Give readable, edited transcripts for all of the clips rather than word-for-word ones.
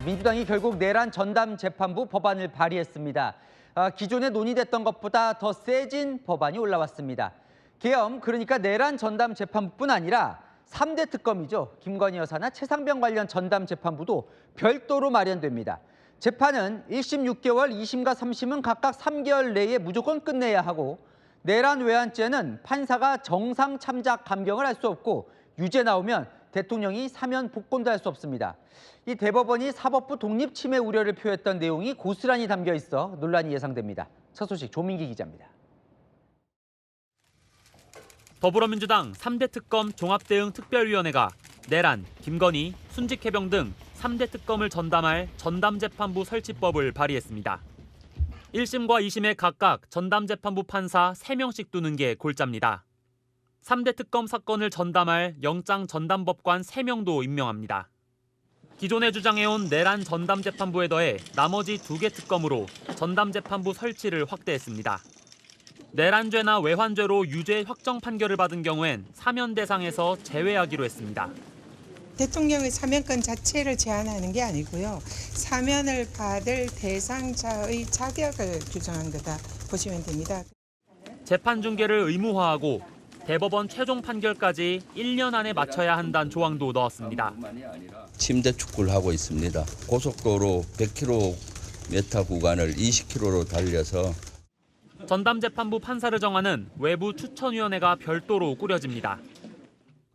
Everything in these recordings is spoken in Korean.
민주당이 결국 내란 전담 재판부 법안을 발의했습니다. 기존에 논의됐던 것보다 더 세진 법안이 올라왔습니다. 계엄, 그러니까 내란 전담 재판부뿐 아니라 3대 특검이죠. 김건희 여사나 최상병 관련 전담 재판부도 별도로 마련됩니다. 재판은 1심 6개월, 2심과 3심은 각각 3개월 내에 무조건 끝내야 하고, 내란 외환죄는 판사가 정상 참작 감경을 할 수 없고, 유죄 나오면 대통령이 사면 복권도 할 수 없습니다. 이 대법원이 사법부 독립 침해 우려를 표했던 내용이 고스란히 담겨 있어 논란이 예상됩니다. 첫 소식 조민기 기자입니다. 더불어민주당 3대 특검 종합대응 특별위원회가 내란, 김건희, 순직해병 등 3대 특검을 전담할 전담재판부 설치법을 발의했습니다. 1심과 2심에 각각 전담재판부 판사 3명씩 두는 게 골자입니다. 3대 특검 사건을 전담할 영장 전담법관 3명도 임명합니다. 기존에 주장해온 내란 전담재판부에 더해 나머지 2개 특검으로 전담재판부 설치를 확대했습니다. 내란죄나 외환죄로 유죄 확정 판결을 받은 경우엔 사면 대상에서 제외하기로 했습니다. 대통령의 사면권 자체를 제한하는 게 아니고요. 사면을 받을 대상자의 자격을 규정한 거다 보시면 됩니다. 재판 중계를 의무화하고 대법원 최종 판결까지 1년 안에 맞춰야 한다는 조항도 넣었습니다. 침대 축구를 하고 있습니다. 고속도로 100km 구간을 20km로 달려서 전담재판부 판사를 정하는 외부 추천위원회가 별도로 꾸려집니다.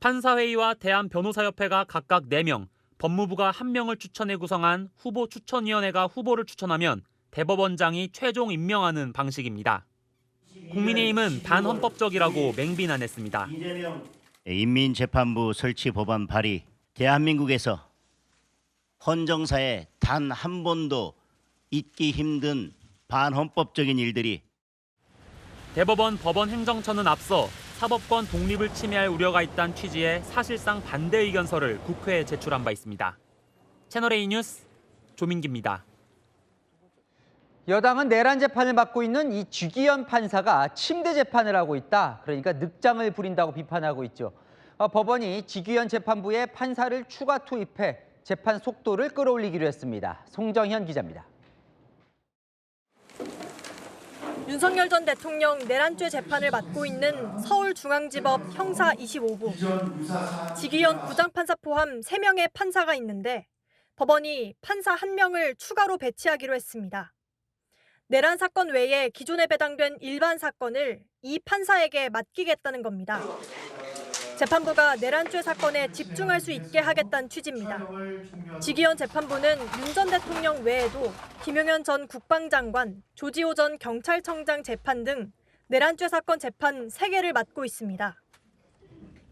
판사회의와 대한변호사협회가 각각 4명, 법무부가 1명을 추천해 구성한 후보 추천위원회가 후보를 추천하면 대법원장이 최종 임명하는 방식입니다. 국민의힘은 반헌법적이라고 맹비난했습니다. 인민재판부 설치 법안 발의, 대한민국에서 헌정사에 단 한 번도 있기 힘든 반헌법적인 일들이 대법원 법원행정처는 앞서 사법권 독립을 침해할 우려가 있다는 취지의 사실상 반대 의견서를 국회에 제출한 바 있습니다. 채널A 뉴스 조민기입니다. 여당은 내란 재판을 맡고 있는 이 쥐기현 판사가 침대 재판을 하고 있다. 그러니까 늑장을 부린다고 비판하고 있죠. 법원이 쥐기현 재판부에 판사를 추가 투입해 재판 속도를 끌어올리기로 했습니다. 송정현 기자입니다. 윤석열 전 대통령 내란죄 재판을 맡고 있는 서울중앙지법 형사 25부. 지기현 부장판사 포함 3명의 판사가 있는데 법원이 판사 1명을 추가로 배치하기로 했습니다. 내란 사건 외에 기존에 배당된 일반 사건을 이 판사에게 맡기겠다는 겁니다. 재판부가 내란죄 사건에 집중할 수 있게 하겠다는 취지입니다. 지기현 재판부는 윤 전 대통령 외에도 김용현 전 국방장관, 조지호 전 경찰청장 재판 등 내란죄 사건 재판 3개를 맡고 있습니다.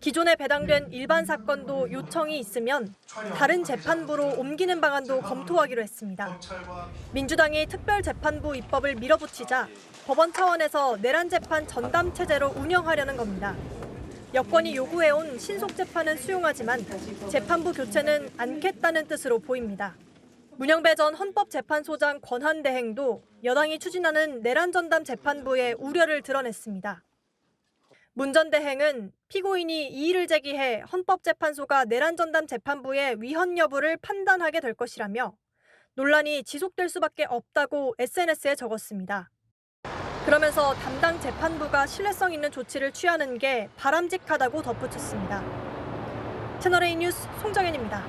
기존에 배당된 일반 사건도 요청이 있으면 다른 재판부로 옮기는 방안도 검토하기로 했습니다. 민주당이 특별재판부 입법을 밀어붙이자 법원 차원에서 내란 재판 전담 체제로 운영하려는 겁니다. 여권이 요구해온 신속재판은 수용하지만 재판부 교체는 않겠다는 뜻으로 보입니다. 문영배 전 헌법재판소장 권한대행도 여당이 추진하는 내란 전담 재판부의 우려를 드러냈습니다. 문 전 대행은 피고인이 이의를 제기해 헌법재판소가 내란 전담 재판부의 위헌 여부를 판단하게 될 것이라며 논란이 지속될 수밖에 없다고 SNS에 적었습니다. 그러면서 담당 재판부가 신뢰성 있는 조치를 취하는 게 바람직하다고 덧붙였습니다. 채널A 뉴스 송정현입니다.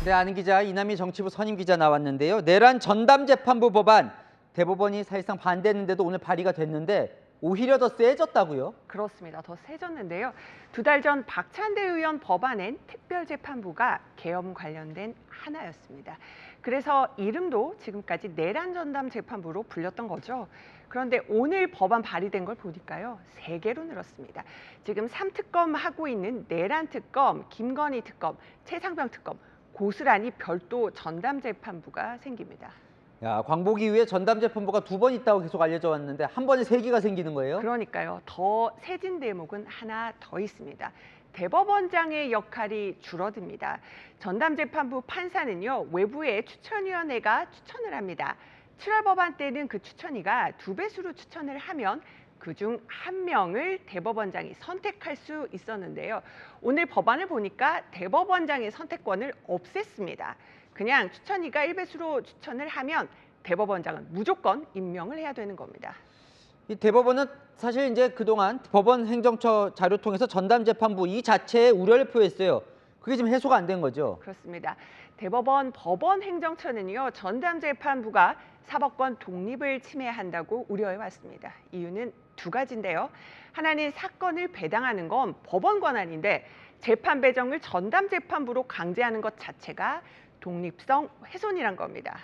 네, 아는 기자 이남희 정치부 선임 기자 나왔는데요. 내란 전담 재판부 법안 대법원이 사실상 반대했는데도 오늘 발의가 됐는데 오히려 더 세졌다고요? 그렇습니다. 더 세졌는데요. 2달 전 박찬대 의원 법안엔 특별재판부가 계엄 관련된 하나였습니다. 그래서 이름도 지금까지 내란 전담 재판부로 불렸던 거죠. 그런데 오늘 법안 발의된 걸 보니까요. 3개로 늘었습니다. 지금 3특검 하고 있는 내란 특검, 김건희 특검, 최상병 특검, 고스란히 별도 전담 재판부가 생깁니다. 야, 광복 이후에 전담 재판부가 2번 있다고 계속 알려져 왔는데 한 번에 3개가 생기는 거예요? 그러니까요. 더 세진 대목은 하나 더 있습니다. 대법원장의 역할이 줄어듭니다. 전담재판부 판사는요, 외부의 추천위원회가 추천을 합니다. 7월 법안 때는 그 추천위가 2배수로 추천을 하면 그중 한 명을 대법원장이 선택할 수 있었는데요. 오늘 법안을 보니까 대법원장의 선택권을 없앴습니다. 그냥 추천위가 1배수로 추천을 하면 대법원장은 무조건 임명을 해야 되는 겁니다. 이 대법원은 사실 이제 그동안 법원 행정처 자료 통해서 전담 재판부 이 자체에 우려를 표했어요. 그게 지금 해소가 안 된 거죠. 그렇습니다. 대법원 법원 행정처는요, 전담 재판부가 사법권 독립을 침해한다고 우려해 왔습니다. 이유는 두 가지인데요. 하나는 사건을 배당하는 건 법원 권한인데 재판 배정을 전담 재판부로 강제하는 것 자체가 독립성 훼손이란 겁니다.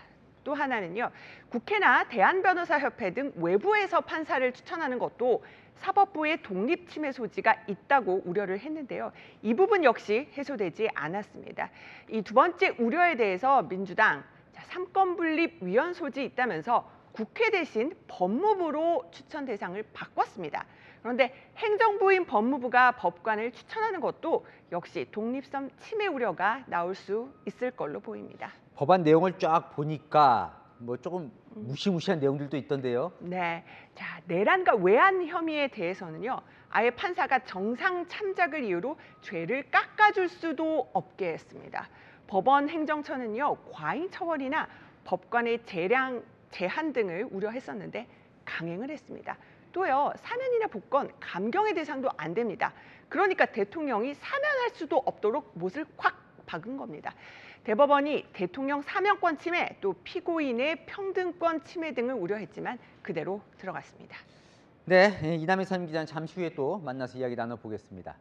또 하나는요, 국회나 대한변호사협회 등 외부에서 판사를 추천하는 것도 사법부의 독립 침해 소지가 있다고 우려를 했는데요. 이 부분 역시 해소되지 않았습니다. 이 두 번째 우려에 대해서 민주당 삼권분립 위헌 소지 있다면서 국회 대신 법무부로 추천 대상을 바꿨습니다. 그런데 행정부인 법무부가 법관을 추천하는 것도 역시 독립성 침해 우려가 나올 수 있을 걸로 보입니다. 법안 내용을 쫙 보니까 뭐 조금 무시무시한 내용들도 있던데요. 네, 자 내란과 외환 혐의에 대해서는요, 아예 판사가 정상 참작을 이유로 죄를 깎아줄 수도 없게 했습니다. 법원 행정처는요, 과잉 처벌이나 법관의 재량 제한 등을 우려했었는데 강행을 했습니다. 또요, 사면이나 복권, 감경의 대상도 안 됩니다. 그러니까 대통령이 사면할 수도 없도록 못을 콱 박은 겁니다. 대법원이 대통령 사면권 침해, 또 피고인의 평등권 침해 등을 우려했지만 그대로 들어갔습니다. 네, 이남희 선임 기자는 잠시 후에 또 만나서 이야기 나눠보겠습니다.